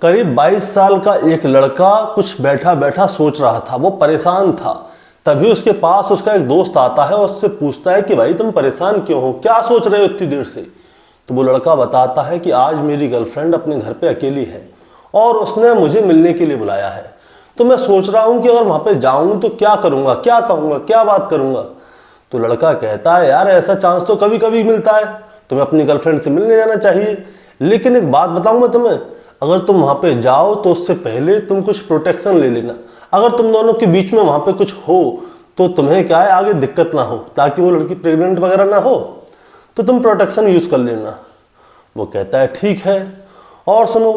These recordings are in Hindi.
करीब 22 साल का एक लड़का कुछ बैठा बैठा सोच रहा था, वो परेशान था। तभी उसके पास उसका एक दोस्त आता है और उससे पूछता है कि भाई तुम परेशान क्यों हो, क्या सोच रहे हो इतनी देर से। तो वो लड़का बताता है कि आज मेरी गर्लफ्रेंड अपने घर पे अकेली है और उसने मुझे मिलने के लिए बुलाया है। तो मैं सोच रहा हूँ कि अगर वहाँ पे जाऊँ तो क्या करूँगा, क्या कहूँगा, क्या बात करूँगा। तो लड़का कहता है यार ऐसा चांस तो कभी कभी मिलता है, तुम्हें अपनी गर्लफ्रेंड से मिलने जाना चाहिए। लेकिन एक बात बताऊँ मैं तुम्हें, अगर तुम वहाँ पे जाओ तो उससे पहले तुम कुछ प्रोटेक्शन ले लेना। अगर तुम दोनों के बीच में वहाँ पे कुछ हो तो तुम्हें क्या है आगे दिक्कत ना हो, ताकि वो लड़की प्रेग्नेंट वगैरह ना हो, तो तुम प्रोटेक्शन यूज़ कर लेना। वो कहता है ठीक है, और सुनो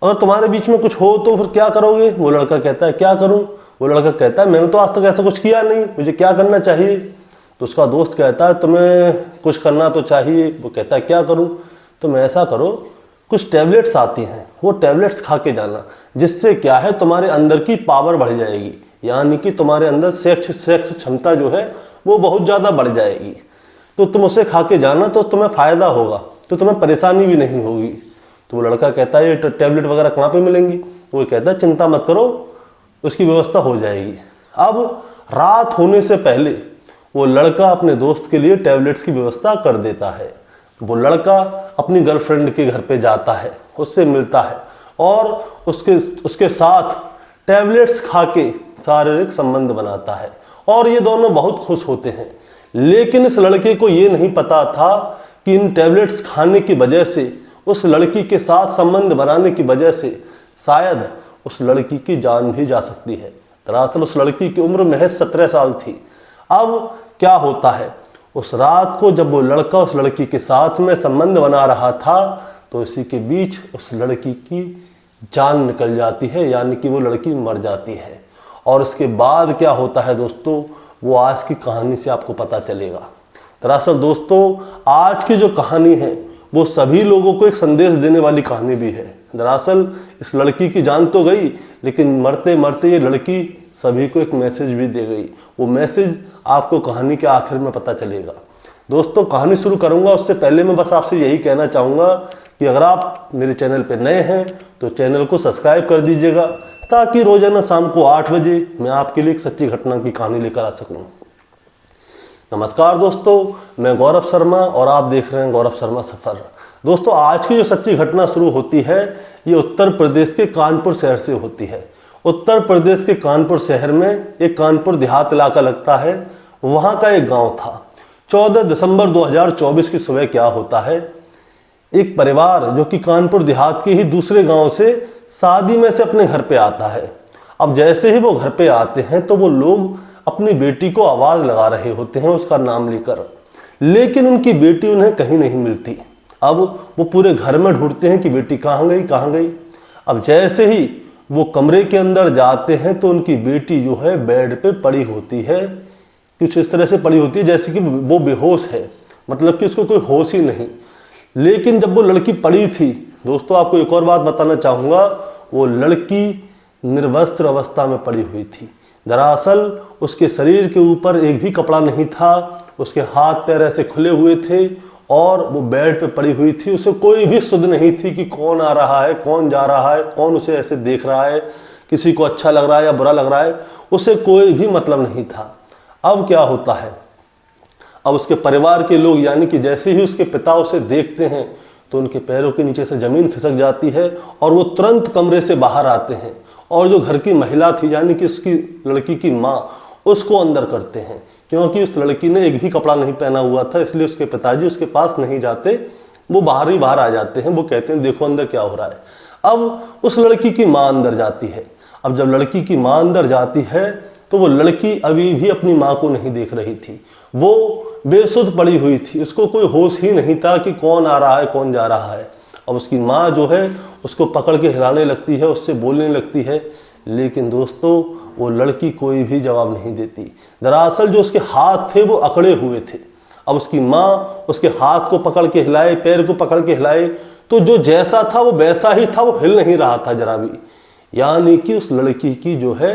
अगर तुम्हारे बीच में कुछ हो तो फिर क्या करोगे। वो लड़का कहता है क्या करूँ। वो लड़का कहता है मैंने तो आज तक ऐसा कुछ किया नहीं, मुझे क्या करना चाहिए। तो उसका दोस्त कहता है तुम्हें कुछ करना तो चाहिए। वो कहता है क्या करूँ। तुम ऐसा करो, कुछ टैबलेट्स आती हैं, वो टैबलेट्स खा के जाना, जिससे क्या है तुम्हारे अंदर की पावर बढ़ जाएगी, यानी कि तुम्हारे अंदर सेक्स क्षमता जो है वो बहुत ज़्यादा बढ़ जाएगी। तो तुम उसे खा के जाना तो तुम्हें फ़ायदा होगा, तो तुम्हें परेशानी भी नहीं होगी। तो वो लड़का कहता है ये टैबलेट वगैरह कहाँ पे मिलेंगी। वो कहता है चिंता मत करो, उसकी व्यवस्था हो जाएगी। अब रात होने से पहले वो लड़का अपने दोस्त के लिए टैबलेट्स की व्यवस्था कर देता है। वो लड़का अपनी गर्लफ्रेंड के घर पे जाता है, उससे मिलता है और उसके साथ टैबलेट्स खा के शारीरिक संबंध बनाता है और ये दोनों बहुत खुश होते हैं। लेकिन इस लड़के को ये नहीं पता था कि इन टैबलेट्स खाने की वजह से, उस लड़की के साथ संबंध बनाने की वजह से शायद उस लड़की की जान भी जा सकती है। दरअसल उस लड़की की उम्र महज 17 साल थी। अब क्या होता है, उस रात को जब वो लड़का उस लड़की के साथ में संबंध बना रहा था तो इसी के बीच उस लड़की की जान निकल जाती है, यानी कि वो लड़की मर जाती है। और उसके बाद क्या होता है दोस्तों, वो आज की कहानी से आपको पता चलेगा। दरअसल दोस्तों आज की जो कहानी है वो सभी लोगों को एक संदेश देने वाली कहानी भी है। दरअसल इस लड़की की जान तो गई, लेकिन मरते मरते ये लड़की सभी को एक मैसेज भी दे गई। वो मैसेज आपको कहानी के आखिर में पता चलेगा। दोस्तों कहानी शुरू करूंगा उससे पहले मैं बस आपसे यही कहना चाहूँगा कि अगर आप मेरे चैनल पर नए हैं तो चैनल को सब्सक्राइब कर दीजिएगा, ताकि रोजाना शाम को 8 बजे मैं आपके लिए एक सच्ची घटना की कहानी लेकर आ सकूँ। नमस्कार दोस्तों, मैं गौरव शर्मा और आप देख रहे हैं गौरव शर्मा सफ़र। दोस्तों आज की जो सच्ची घटना शुरू होती है ये उत्तर प्रदेश के कानपुर शहर से होती है। उत्तर प्रदेश के कानपुर शहर में एक कानपुर देहात इलाका लगता है, वहाँ का एक गांव था। 14 दिसंबर 2024 की सुबह क्या होता है, एक परिवार जो कि कानपुर देहात के ही दूसरे गांव से शादी में से अपने घर पे आता है। अब जैसे ही वो घर पे आते हैं तो वो लोग अपनी बेटी को आवाज़ लगा रहे होते हैं उसका नाम लेकर, लेकिन उनकी बेटी उन्हें कहीं नहीं मिलती। अब वो पूरे घर में ढूंढते हैं कि बेटी कहाँ गई कहाँ गई। अब जैसे ही वो कमरे के अंदर जाते हैं तो उनकी बेटी जो है बेड पे पड़ी होती है, कुछ इस तरह से पड़ी होती है जैसे कि वो बेहोश है, मतलब कि उसको कोई होश ही नहीं। लेकिन जब वो लड़की पड़ी थी दोस्तों, आपको एक और बात बताना चाहूँगा, वो लड़की निर्वस्त्र अवस्था में पड़ी हुई थी। दरअसल उसके शरीर के ऊपर एक भी कपड़ा नहीं था, उसके हाथ पैर ऐसे खुले हुए थे और वो बेड पे पड़ी हुई थी। उसे कोई भी सुध नहीं थी कि कौन आ रहा है, कौन जा रहा है, कौन उसे ऐसे देख रहा है, किसी को अच्छा लग रहा है या बुरा लग रहा है, उसे कोई भी मतलब नहीं था। अब क्या होता है, अब उसके परिवार के लोग यानी कि जैसे ही उसके पिता उसे देखते हैं तो उनके पैरों के नीचे से ज़मीन खिसक जाती है और वो तुरंत कमरे से बाहर आते हैं और जो घर की महिला थी यानी कि उसकी लड़की की माँ, उसको अंदर करते हैं, क्योंकि उस लड़की ने एक भी कपड़ा नहीं पहना हुआ था, इसलिए उसके पिताजी उसके पास नहीं जाते, वो बाहर ही बाहर आ जाते हैं। वो कहते हैं देखो अंदर क्या हो रहा है। अब उस लड़की की माँ अंदर जाती है। अब जब लड़की की माँ अंदर जाती है तो वो लड़की अभी भी अपनी माँ को नहीं देख रही थी, वो बेसुध पड़ी हुई थी, उसको कोई होश ही नहीं था कि कौन आ रहा है कौन जा रहा है। अब उसकी माँ जो है उसको पकड़ के हिलाने लगती है, उससे बोलने लगती है, लेकिन दोस्तों वो लड़की कोई भी जवाब नहीं देती। दरअसल जो उसके हाथ थे वो अकड़े हुए थे। अब उसकी माँ उसके हाथ को पकड़ के हिलाए, पैर को पकड़ के हिलाए, तो जो जैसा था वो वैसा ही था, वो हिल नहीं रहा था जरा भी। यानी कि उस लड़की की जो है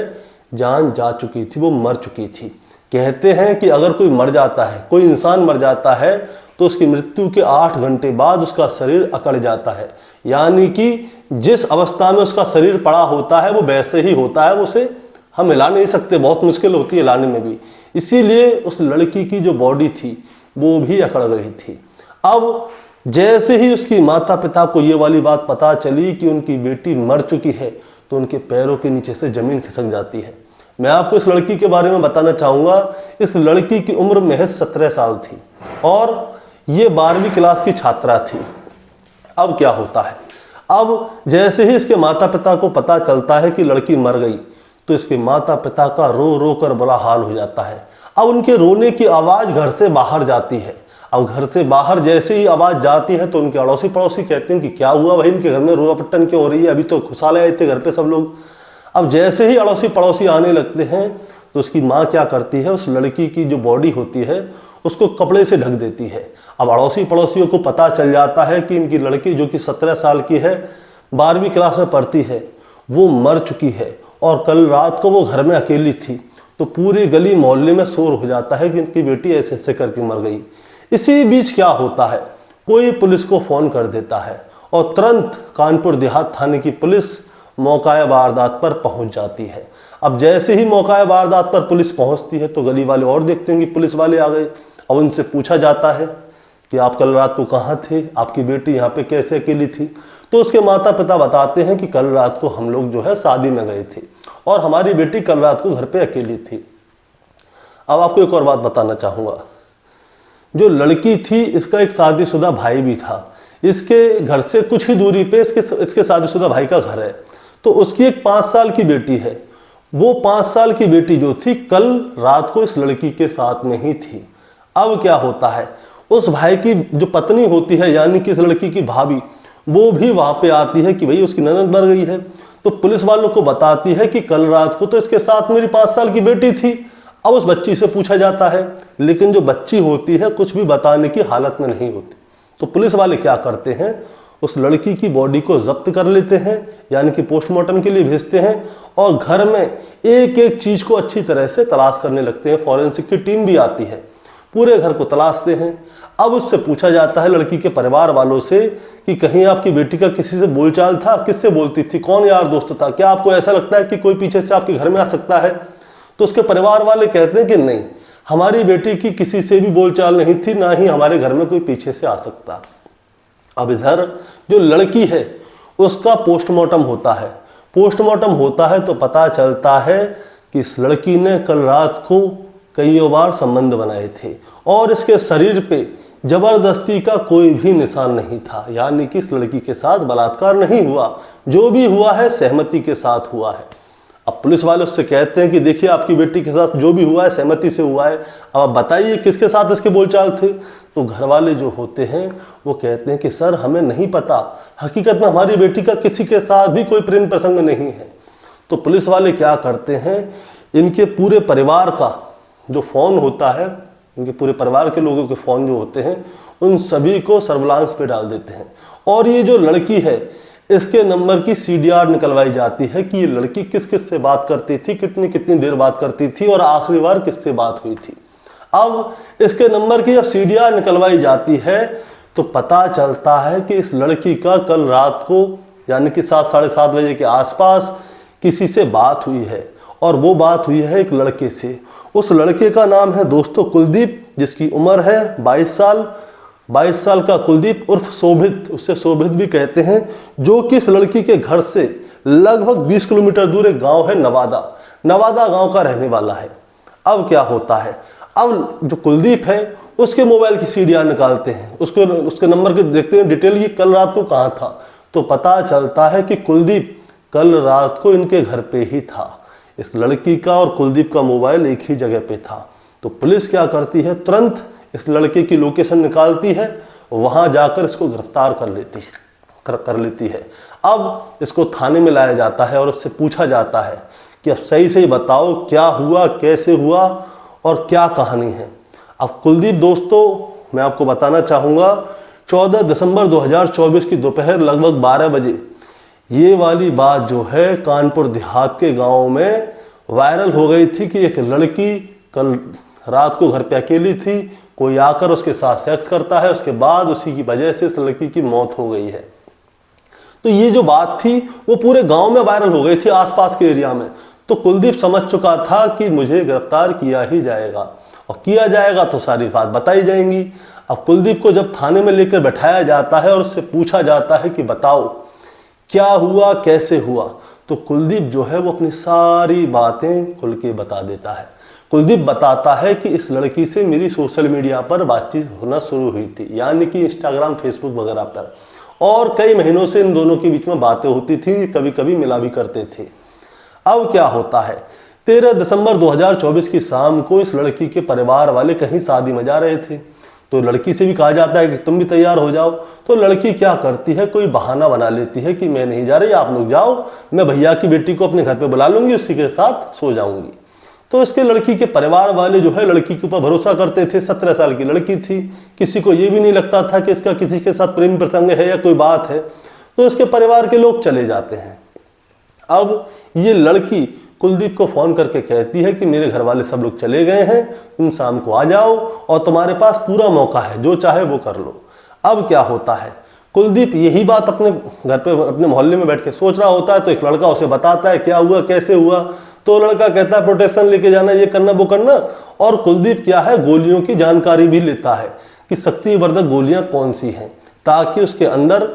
जान जा चुकी थी, वो मर चुकी थी। कहते हैं कि अगर कोई मर जाता है, कोई इंसान मर जाता है तो उसकी मृत्यु के 8 घंटे बाद उसका शरीर अकड़ जाता है, यानी कि जिस अवस्था में उसका शरीर पड़ा होता है वो वैसे ही होता है, उसे हम हिला नहीं सकते, बहुत मुश्किल होती है हिलाने में भी। इसीलिए उस लड़की की जो बॉडी थी वो भी अकड़ गई थी। अब जैसे ही उसकी माता पिता को ये वाली बात पता चली कि उनकी बेटी मर चुकी है, तो उनके पैरों के नीचे से जमीन खिसक जाती है। मैं आपको इस लड़की के बारे में बताना चाहूँगा। इस लड़की की उम्र महज 17 साल थी और ये 12वीं क्लास की छात्रा थी। अब क्या होता है, अब जैसे ही इसके माता पिता को पता चलता है कि लड़की मर गई, तो इसके माता पिता का रो रो कर बुरा हाल हो जाता है। अब उनके रोने की आवाज़ घर से बाहर जाती है। अब घर से बाहर जैसे ही आवाज़ जाती है तो उनके अड़ोसी पड़ोसी कहते हैं कि क्या हुआ भाई, इनके घर में रोना पट्टन क्यों हो रही है, अभी तो खुशहाल आए थे घर पे सब लोग। अब जैसे ही अड़ोसी पड़ोसी आने लगते हैं तो उसकी माँ क्या करती है, उस लड़की की जो बॉडी होती है उसको कपड़े से ढक देती है। अब अड़ोसी पड़ोसियों को पता चल जाता है कि इनकी लड़की जो कि 17 साल की है, 12वीं क्लास में पढ़ती है, वो मर चुकी है और कल रात को वो घर में अकेली थी। तो पूरी गली मोहल्ले में शोर हो जाता है कि इनकी बेटी ऐसे ऐसे करके मर गई। इसी बीच क्या होता है, कोई पुलिस को फ़ोन कर देता है और तुरंत कानपुर देहात थाने की पुलिस मौका वारदात पर पहुंच जाती है। अब जैसे ही मौका वारदात पर पुलिस पहुंचती है तो गली वाले और देखते हैं कि पुलिस वाले आ गए। अब उनसे पूछा जाता है कि आप कल रात को कहाँ थे, आपकी बेटी यहाँ पे कैसे अकेली थी। तो उसके माता पिता बताते हैं कि कल रात को हम लोग जो है शादी में गए थे और हमारी बेटी कल रात को घर पे अकेली थी। अब आपको एक और बात बताना चाहूँगा, जो लड़की थी इसका एक शादीशुदा भाई भी था। इसके घर से कुछ ही दूरी पे इसके शादीशुदा भाई का घर है। तो उसकी एक 5 साल की बेटी है। वो 5 साल की बेटी जो थी कल रात को इस लड़की के साथ में ही थी। अब क्या होता है, उस भाई की जो पत्नी होती है यानी कि इस लड़की की भाभी, वो भी वहाँ पे आती है कि भाई उसकी ननद मर गई है। तो पुलिस वालों को बताती है कि कल रात को तो इसके साथ मेरी 5 साल की बेटी थी। अब उस बच्ची से पूछा जाता है, लेकिन जो बच्ची होती है कुछ भी बताने की हालत में नहीं होती। तो पुलिस वाले क्या करते हैं, उस लड़की की बॉडी को जब्त कर लेते हैं, यानी कि पोस्टमार्टम के लिए भेजते हैं और घर में एक एक चीज़ को अच्छी तरह से तलाश करने लगते हैं। फॉरेंसिक की टीम भी आती है, पूरे घर को तलाशते हैं। अब उससे पूछा जाता है लड़की के परिवार वालों से कि कहीं आपकी बेटी का किसी से बोलचाल था, किससे बोलती थी, कौन यार दोस्त था, क्या आपको ऐसा लगता है कि कोई पीछे से आपके घर में आ सकता है। तो उसके परिवार वाले कहते हैं कि नहीं, हमारी बेटी की किसी से भी बोलचाल नहीं थी, ना ही हमारे घर में कोई पीछे से आ सकता। अब इधर जो लड़की है उसका पोस्टमार्टम होता है। पोस्टमार्टम होता है तो पता चलता है कि इस लड़की ने कल रात को कई बार संबंध बनाए थे और इसके शरीर पे जबरदस्ती का कोई भी निशान नहीं था, यानी कि इस लड़की के साथ बलात्कार नहीं हुआ, जो भी हुआ है सहमति के साथ हुआ है। अब पुलिस वाले उससे कहते हैं कि देखिए आपकी बेटी के साथ जो भी हुआ है सहमति से हुआ है, अब आप बताइए किसके साथ इसके बोलचाल थे। तो घर वाले जो होते हैं वो कहते हैं कि सर हमें नहीं पता, हकीकत में हमारी बेटी का किसी के साथ भी कोई प्रेम प्रसंग नहीं है। तो पुलिस वाले क्या करते हैं, इनके पूरे परिवार का जो फ़ोन होता है, इनके पूरे परिवार के लोगों के फ़ोन जो होते हैं उन सभी को सर्विलांस पे डाल देते हैं और ये जो लड़की है इसके नंबर की CDR निकलवाई जाती है कि ये लड़की किस किस से बात करती थी, कितनी कितनी देर बात करती थी और आखिरी बार किससे बात हुई थी। अब इसके नंबर की जब CDR निकलवाई जाती है तो पता चलता है कि इस लड़की का कल रात को यानी कि 7 साढ़े 7 बजे के आसपास किसी से बात हुई है और वो बात हुई है एक लड़के से। उस लड़के का नाम है दोस्तों कुलदीप, जिसकी उम्र है 22 साल। 22 साल का कुलदीप उर्फ शोभित, उससे शोभित भी कहते हैं, जो कि इस लड़की के घर से लगभग 20 किलोमीटर दूर एक गांव है नवादा गांव का रहने वाला है। अब क्या होता है, अब जो कुलदीप है उसके मोबाइल की CDR निकालते हैं, उसके नंबर के देखते हैं डिटेल कि कल रात को कहाँ था। तो पता चलता है कि कुलदीप कल रात को इनके घर पे ही था। इस लड़की का और कुलदीप का मोबाइल एक ही जगह पे था। तो पुलिस क्या करती है, तुरंत इस लड़के की लोकेशन निकालती है, वहां जाकर इसको गिरफ्तार कर लेती है। अब इसको थाने में लाया जाता है और उससे पूछा जाता है कि अब सही सही बताओ क्या हुआ, कैसे हुआ और क्या कहानी है। अब कुलदीप दोस्तों मैं आपको बताना चाहूँगा, 14 दिसंबर 2024 की दोपहर लगभग 12 बजे ये वाली बात जो है कानपुर देहात के गाँव में वायरल हो गई थी कि एक लड़की कल रात को घर पे अकेली थी, कोई आकर उसके साथ सेक्स करता है, उसके बाद उसी की वजह से इस लड़की की मौत हो गई है। तो ये जो बात थी वो पूरे गांव में वायरल हो गई थी, आसपास के एरिया में। तो कुलदीप समझ चुका था कि मुझे गिरफ्तार किया ही जाएगा, और किया जाएगा तो सारी बात बताई जाएंगी। अब कुलदीप को जब थाने में लेकर बैठाया जाता है और उससे पूछा जाता है कि बताओ क्या हुआ, कैसे हुआ, तो कुलदीप जो है वो अपनी सारी बातें खुल के बता देता है। कुलदीप बताता है कि इस लड़की से मेरी सोशल मीडिया पर बातचीत होना शुरू हुई थी, यानी कि इंस्टाग्राम, फेसबुक वगैरह पर, और कई महीनों से इन दोनों के बीच में बातें होती थी, कभी कभी मिला भी करते थे। अब क्या होता है, 13 दिसंबर 2024 की शाम को इस लड़की के परिवार वाले कहीं शादी में जा रहे थे। तो लड़की से भी कहा जाता है कि तुम भी तैयार हो जाओ। तो लड़की क्या करती है, कोई बहाना बना लेती है कि मैं नहीं जा रही, आप लोग जाओ, मैं भैया की बेटी को अपने घर पे बुला लूंगी, उसी के साथ सो जाऊंगी। तो इसके लड़की के परिवार वाले जो है लड़की के ऊपर भरोसा करते थे। 17 साल की लड़की थी, किसी को ये भी नहीं लगता था कि इसका किसी के साथ प्रेम प्रसंग है या कोई बात है। तो इसके परिवार के लोग चले जाते हैं। अब ये लड़की कुलदीप को फोन करके कहती है कि मेरे घर वाले सब लोग चले गए हैं, तुम शाम को आ जाओ और तुम्हारे पास पूरा मौका है, जो चाहे वो कर लो। अब क्या होता है, कुलदीप यही बात अपने घर पे अपने मोहल्ले में बैठ के सोच रहा होता है। तो एक लड़का उसे बताता है क्या हुआ, कैसे हुआ। तो लड़का कहता है प्रोटेक्शन लेके जाना, ये करना, वो करना। और कुलदीप क्या है, गोलियों की जानकारी भी लेता है कि शक्तिवर्धक गोलियां कौन सी हैं, ताकि उसके अंदर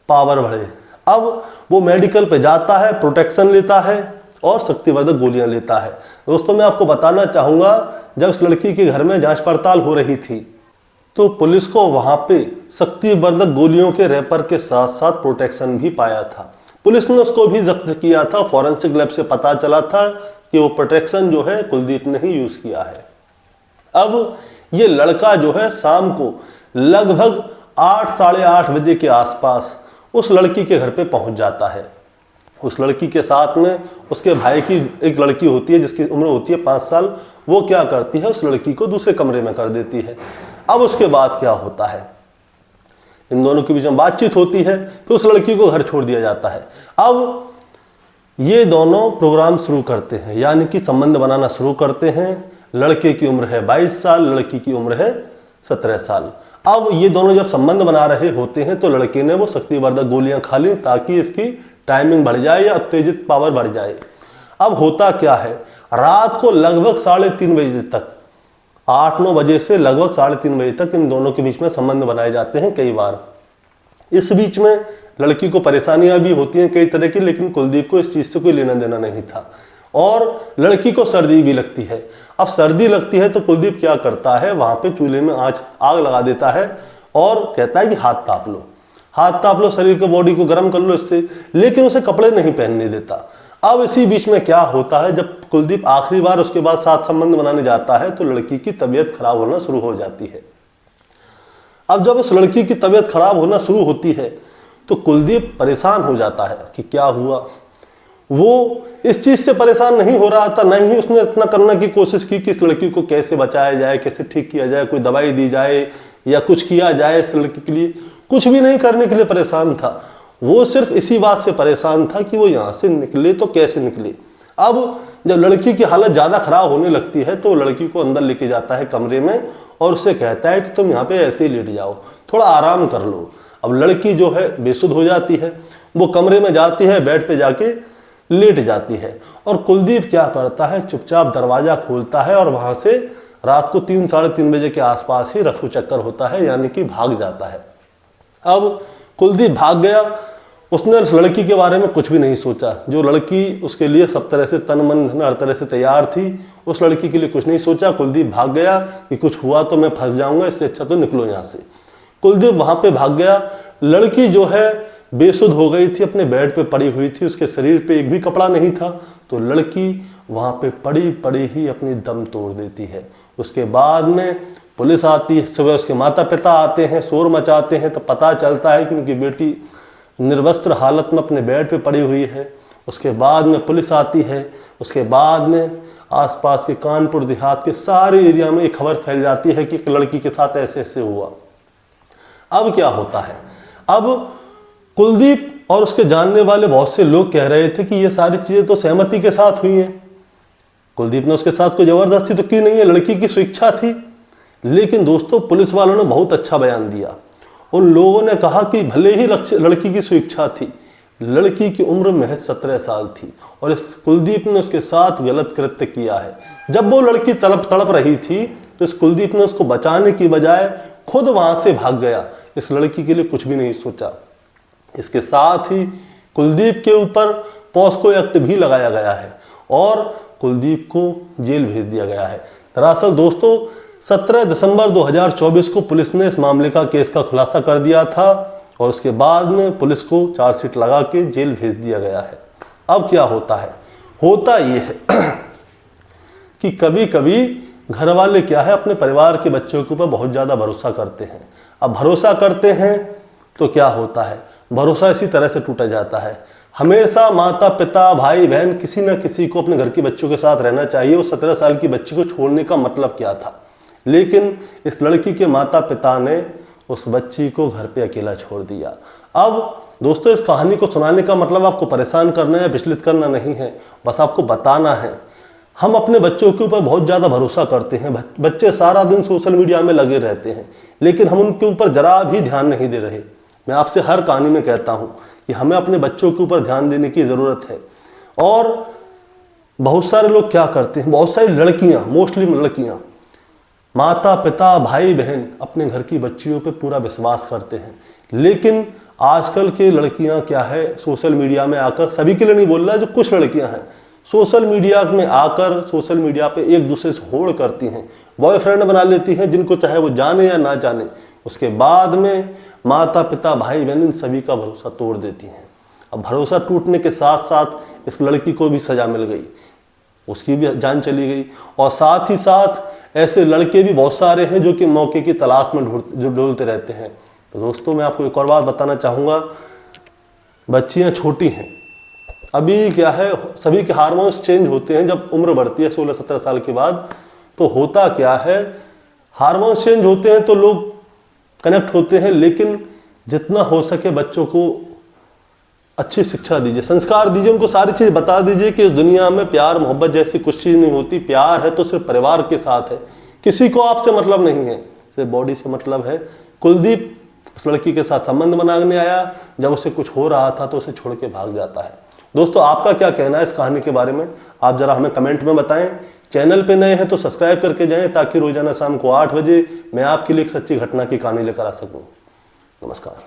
पावर बढ़े। अब वो मेडिकल पे जाता है, प्रोटेक्शन लेता है और शक्तिवर्धक गोलियां लेता है। दोस्तों, मैं आपको बताना चाहूंगा, जब उस लड़की के घर में जांच पड़ताल हो रही थी तो पुलिस को वहां पे शक्तिवर्धक गोलियों के रैपर के साथ साथ प्रोटेक्शन भी पाया था। पुलिस ने उसको भी जब्त किया था। फॉरेंसिक लैब से पता चला था कि वो प्रोटेक्शन जो है कुलदीप ने ही यूज किया है। अब ये लड़का जो है शाम को लगभग 8, साढ़े 8 बजे के आसपास उस लड़की के घर पे पहुंच जाता है। उस लड़की के साथ में उसके भाई की एक लड़की होती है जिसकी उम्र होती है 5 साल। वो क्या करती है, उस लड़की को दूसरे कमरे में कर देती है। अब उसके बाद क्या होता है, इन दोनों के बीच में बातचीत होती है, फिर उस लड़की को घर छोड़ दिया जाता है। अब ये दोनों प्रोग्राम शुरू करते हैं, यानी कि संबंध बनाना शुरू करते हैं। लड़के की उम्र है 22 साल, लड़की की उम्र है 17 साल। अब ये दोनों जब संबंध बना रहे होते हैं तो लड़के ने वो शक्तिवर्धक गोलियां खा ली ताकि इसकी टाइमिंग बढ़ जाए या उत्तेजित पावर बढ़ जाए। अब होता क्या है, रात को लगभग 3:30 बजे तक, 8-9 बजे से लगभग 3:30 बजे तक इन दोनों के बीच में संबंध बनाए जाते हैं कई बार। इस बीच में लड़की को परेशानियां भी होती हैं कई तरह की, लेकिन कुलदीप को इस चीज से कोई लेना देना नहीं था। और लड़की को सर्दी भी लगती है। अब सर्दी लगती है तो कुलदीप क्या करता है, वहां पे चूल्हे में आग लगा देता है और कहता है कि हाथ ताप लो, हाथ ताप लो, शरीर को, बॉडी को गर्म कर लो इससे, लेकिन उसे कपड़े नहीं पहनने देता। अब इसी बीच में क्या होता है, जब कुलदीप आखिरी बार उसके बाद साथ संबंध बनाने जाता है तो लड़की की तबीयत खराब होना शुरू हो जाती है। अब जब उस लड़की की तबीयत खराब होना शुरू होती है तो कुलदीप परेशान हो जाता है कि क्या हुआ। वो इस चीज से परेशान नहीं हो रहा था, नहीं उसने इतना करने की कोशिश की कि इस लड़की को कैसे बचाया जाए, कैसे ठीक किया जाए, कोई दवाई दी जाए या कुछ किया जाए इस लड़की के लिए। कुछ भी नहीं करने के लिए परेशान था। वो सिर्फ इसी बात से परेशान था कि वो यहाँ से निकले तो कैसे निकले। अब जब लड़की की हालत ज़्यादा खराब होने लगती है तो लड़की को अंदर लेके जाता है कमरे में और उससे कहता है कि तुम यहाँ पे ऐसे ही लेट जाओ, थोड़ा आराम कर लो। अब लड़की जो है बेसुध हो जाती है, वो कमरे में जाती है, बेड पे जाके लेट जाती है। और कुलदीप क्या करता है, चुपचाप दरवाज़ा खोलता है और वहाँ से रात को 3, साढ़े 3 बजे के आसपास ही रफू चक्कर होता है, यानी कि भाग जाता है। अब कुलदीप भाग गया, उसने उस लड़की के बारे में कुछ भी नहीं सोचा। जो लड़की उसके लिए सब तरह से तन मन हर तरह से तैयार थी, उस लड़की के लिए कुछ नहीं सोचा। कुलदीप भाग गया कि कुछ हुआ तो मैं फंस जाऊंगा, इससे अच्छा तो निकलो यहाँ से। कुलदीप वहां पे भाग गया। लड़की जो है बेसुध हो गई थी, अपने बेड पे पड़ी हुई थी, उसके शरीर पे एक भी कपड़ा नहीं था। तो लड़की वहां पे पड़ी पड़ी ही अपनी दम तोड़ देती है। उसके बाद में पुलिस आती है, सुबह उसके माता पिता आते हैं, शोर मचाते हैं, तो पता चलता है कि उनकी बेटी निर्वस्त्र हालत में अपने बेड पे पड़ी हुई है। उसके बाद में पुलिस आती है। उसके बाद में आसपास के कानपुर देहात के सारे एरिया में एक खबर फैल जाती है कि एक लड़की के साथ ऐसे ऐसे हुआ। अब क्या होता है, अब कुलदीप और उसके जानने वाले बहुत से लोग कह रहे थे कि ये सारी चीजें तो सहमति के साथ हुई हैं, कुलदीप ने उसके साथ कोई जबरदस्ती तो की नहीं है, लड़की की स्वेच्छा थी। लेकिन दोस्तों, पुलिस वालों ने बहुत अच्छा बयान दिया। उन लोगों ने कहा कि भले ही लड़की की स्वेच्छा थी, लड़की की उम्र महज 17 साल थी और इस कुलदीप ने उसके साथ गलत कृत्य किया है। जब वो लड़की तड़प रही थी तो इस कुलदीप ने उसको बचाने की बजाय खुद वहां से भाग गया। इस लड़की के लिए कुछ भी नहीं सोचा। इसके साथ ही कुलदीप के ऊपर पॉस्को एक्ट भी लगाया गया है और कुलदीप को जेल भेज दिया गया है। दरअसल दोस्तों 17 दिसंबर 2024 को पुलिस ने इस मामले का केस का खुलासा कर दिया था और उसके बाद में पुलिस को चार्जशीट लगा के जेल भेज दिया गया है। अब क्या होता है, होता ये है कि कभी कभी घर वाले क्या है अपने परिवार के बच्चों के ऊपर बहुत ज़्यादा भरोसा करते हैं। अब भरोसा करते हैं तो क्या होता है, भरोसा इसी तरह से टूटा जाता है। हमेशा माता पिता भाई बहन किसी न किसी को अपने घर के बच्चों के साथ रहना चाहिए। उस 17 साल की बच्ची को छोड़ने का मतलब क्या था, लेकिन इस लड़की के माता पिता ने उस बच्ची को घर पे अकेला छोड़ दिया। अब दोस्तों इस कहानी को सुनाने का मतलब आपको परेशान करना या विचलित करना नहीं है, बस आपको बताना है। हम अपने बच्चों के ऊपर बहुत ज़्यादा भरोसा करते हैं। बच्चे सारा दिन सोशल मीडिया में लगे रहते हैं, लेकिन हम उनके ऊपर जरा भी ध्यान नहीं दे रहे। मैं आपसे हर कहानी में कहता हूँ कि हमें अपने बच्चों के ऊपर ध्यान देने की ज़रूरत है। और बहुत सारे लोग क्या करते हैं, बहुत सारी लड़कियाँ, मोस्टली लड़कियाँ, माता पिता भाई बहन अपने घर की बच्चियों पे पूरा विश्वास करते हैं। लेकिन आजकल के लड़कियां क्या है, सोशल मीडिया में आकर, सभी के लिए नहीं बोल रहा, जो कुछ लड़कियां हैं सोशल मीडिया में आकर सोशल मीडिया पे एक दूसरे से होड़ करती हैं, बॉयफ्रेंड बना लेती हैं, जिनको चाहे वो जाने या ना जाने। उसके बाद में माता पिता भाई बहन इन सभी का भरोसा तोड़ देती हैं। अब भरोसा टूटने के साथ साथ इस लड़की को भी सजा मिल गई, उसकी भी जान चली गई। और साथ ही साथ ऐसे लड़के भी बहुत सारे हैं जो कि मौके की तलाश में ढूंढते रहते हैं। तो दोस्तों मैं आपको एक और बात बताना चाहूँगा, बच्चियाँ छोटी हैं, अभी क्या है सभी के हार्मोन्स चेंज होते हैं जब उम्र बढ़ती है 16-17 साल के बाद। तो होता क्या है, हार्मोन्स चेंज होते हैं तो लोग कनेक्ट होते हैं, लेकिन जितना हो सके बच्चों को अच्छी शिक्षा दीजिए, संस्कार दीजिए, उनको सारी चीज़ बता दीजिए कि इस दुनिया में प्यार मोहब्बत जैसी कुछ चीज़ नहीं होती। प्यार है तो सिर्फ परिवार के साथ है, किसी को आपसे मतलब नहीं है, सिर्फ बॉडी से मतलब है। कुलदीप उस लड़की के साथ संबंध बनाने आया, जब उसे कुछ हो रहा था तो उसे छोड़ के भाग जाता है। दोस्तों आपका क्या कहना है इस कहानी के बारे में, आप जरा हमें कमेंट में बताएं। चैनल पे नए हैं तो सब्सक्राइब करके जाएं ताकि रोजाना शाम को 8 बजे मैं आपके लिए एक सच्ची घटना की कहानी लेकर आ सकूं। नमस्कार।